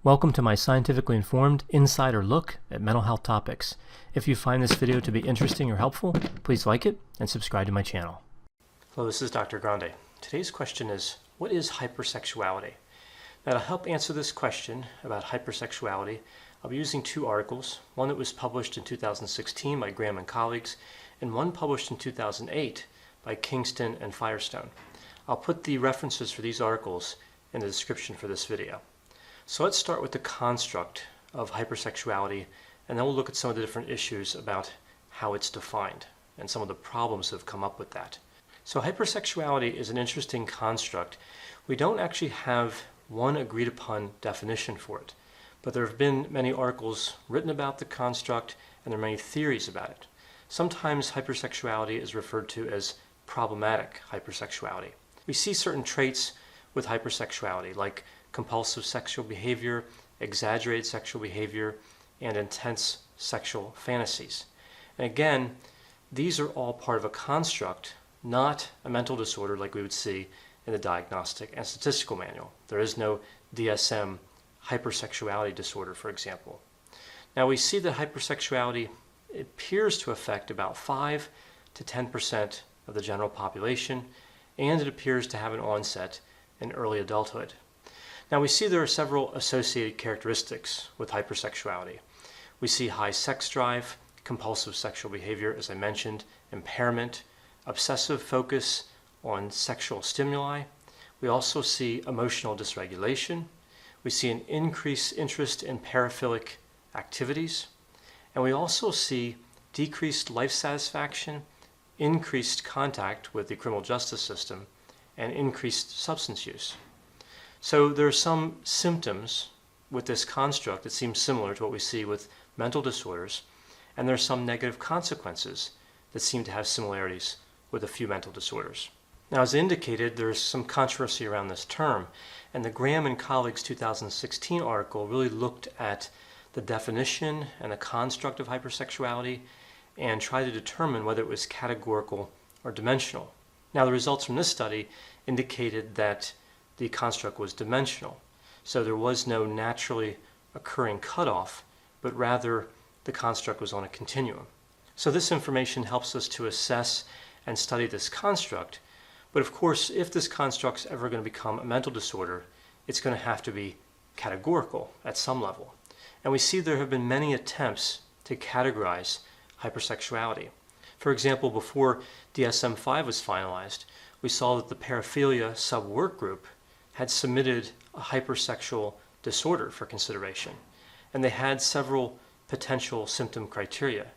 Welcome to my scientifically informed insider look at mental health topics. If you find this video to be interesting or helpful, please like it and subscribe to my channel. Hello, this is Dr. Grande. Today's question is, what is hypersexuality? Now, to help answer this question about hypersexuality, I'll be using two articles, one that was published in 2016 by Graham and colleagues, and one published in 2008 by Kingston and Firestone. I'll put the references for these articles in the description for this video. So let's start with the construct of hypersexuality, and then we'll look at some of the different issues about how it's defined and some of the problems that have come up with that. So hypersexuality is an interesting construct. We don't actually have one agreed upon definition for it, but there have been many articles written about the construct and there are many theories about it. Sometimes hypersexuality is referred to as problematic hypersexuality. We see certain traits with hypersexuality like compulsive sexual behavior, exaggerated sexual behavior, and intense sexual fantasies. And again, these are all part of a construct, not a mental disorder like we would see in the Diagnostic and Statistical Manual. There is no DSM hypersexuality disorder, for example. Now we see that hypersexuality appears to affect about 5 to 10% of the general population, and it appears to have an onset in early adulthood. Now we see there are several associated characteristics with hypersexuality. We see high sex drive, compulsive sexual behavior, as I mentioned, impairment, obsessive focus on sexual stimuli. We also see emotional dysregulation. We see an increased interest in paraphilic activities. And we also see decreased life satisfaction, increased contact with the criminal justice system, and increased substance use. So there are some symptoms with this construct that seem similar to what we see with mental disorders, and there are some negative consequences that seem to have similarities with a few mental disorders. Now, as indicated, there is some controversy around this term, and the Graham and colleagues 2016 article really looked at the definition and the construct of hypersexuality and tried to determine whether it was categorical or dimensional. Now, the results from this study indicated that the construct was dimensional, so there was no naturally occurring cutoff, but rather the construct was on a continuum. So this information helps us to assess and study this construct, but of course, if this construct is ever going to become a mental disorder, it's going to have to be categorical at some level. And we see there have been many attempts to categorize hypersexuality. For example, before DSM-5 was finalized, we saw that the paraphilia sub-work group had submitted a hypersexual disorder for consideration. And they had several potential symptom criteria.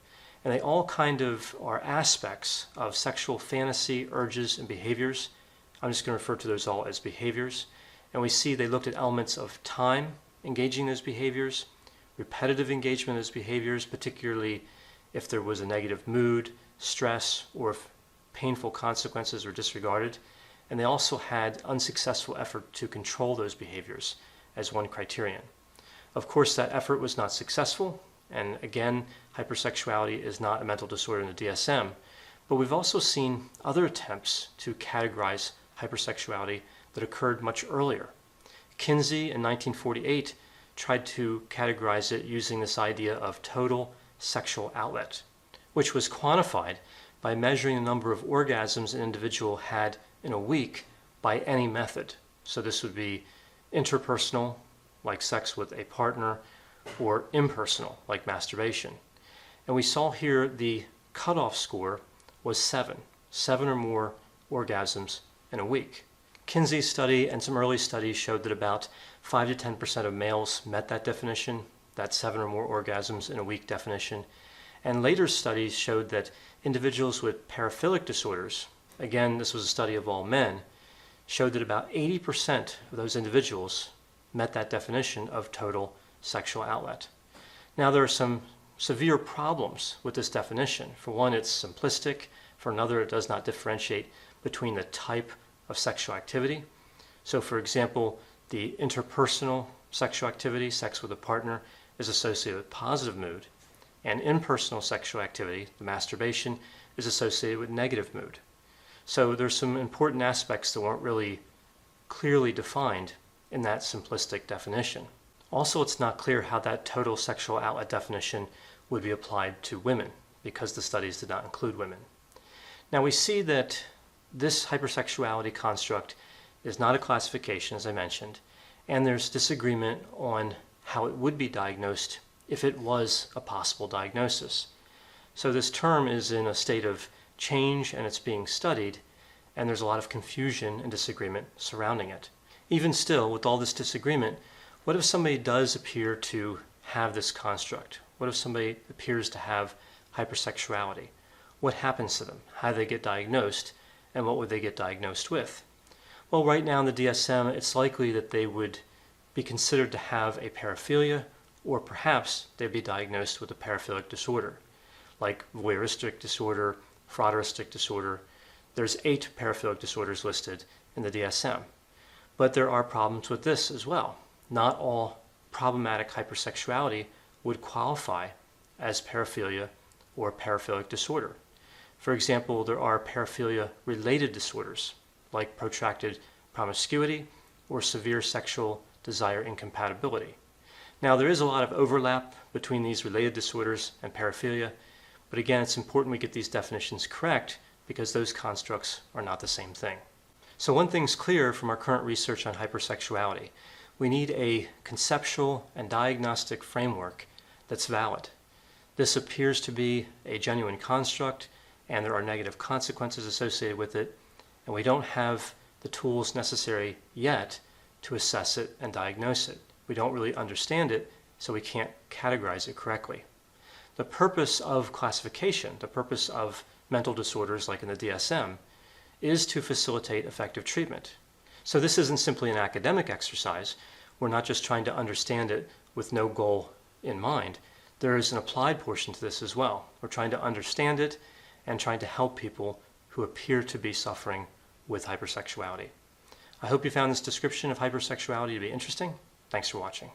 And they all kind of are aspects of sexual fantasy, urges, and behaviors. I'm just going to refer to those all as behaviors. And we see they looked at elements of time engaging those behaviors, repetitive engagement of those behaviors, particularly if there was a negative mood, stress, or if painful consequences were disregarded. And they also had unsuccessful effort to control those behaviors as one criterion. Of course, that effort was not successful, and again, hypersexuality is not a mental disorder in the DSM, but we've also seen other attempts to categorize hypersexuality that occurred much earlier. Kinsey in 1948 tried to categorize it using this idea of total sexual outlet, which was quantified by measuring the number of orgasms an individual had in a week by any method. So this would be interpersonal, like sex with a partner, or impersonal, like masturbation. And we saw here the cutoff score was 7 or more orgasms in a week. Kinsey's study and some early studies showed that about 5 to 10% of males met that definition, that 7 or more orgasms in a week definition. And later studies showed that individuals with paraphilic disorders, again, this was a study of all men, showed that about 80% of those individuals met that definition of total sexual outlet. Now, there are some severe problems with this definition. For one, it's simplistic. For another, it does not differentiate between the type of sexual activity. So, for example, the interpersonal sexual activity, sex with a partner, is associated with positive mood, and impersonal sexual activity, the masturbation, is associated with negative mood. So there's some important aspects that weren't really clearly defined in that simplistic definition. Also, it's not clear how that total sexual outlet definition would be applied to women, because the studies did not include women. Now we see that this hypersexuality construct is not a classification, as I mentioned, and there's disagreement on how it would be diagnosed if it was a possible diagnosis. So this term is in a state of change and it's being studied, and there's a lot of confusion and disagreement surrounding it. Even still, with all this disagreement, what if somebody does appear to have this construct? What if somebody appears to have hypersexuality? What happens to them? How do they get diagnosed? And what would they get diagnosed with? Well, right now in the DSM, it's likely that they would be considered to have a paraphilia, or perhaps they'd be diagnosed with a paraphilic disorder, like voyeuristic disorder, frauderistic disorder. There's 8 paraphilic disorders listed in the DSM. But there are problems with this as well. Not all problematic hypersexuality would qualify as paraphilia or paraphilic disorder. For example, there are paraphilia-related disorders, like protracted promiscuity or severe sexual desire incompatibility. Now, there is a lot of overlap between these related disorders and paraphilia, but again, it's important we get these definitions correct because those constructs are not the same thing. So one thing's clear from our current research on hypersexuality. We need a conceptual and diagnostic framework that's valid. This appears to be a genuine construct, and there are negative consequences associated with it, and we don't have the tools necessary yet to assess it and diagnose it. We don't really understand it, so we can't categorize it correctly. The purpose of classification, the purpose of mental disorders like in the DSM, is to facilitate effective treatment. So this isn't simply an academic exercise. We're not just trying to understand it with no goal in mind. There is an applied portion to this as well. We're trying to understand it and trying to help people who appear to be suffering with hypersexuality. I hope you found this description of hypersexuality to be interesting. Thanks for watching.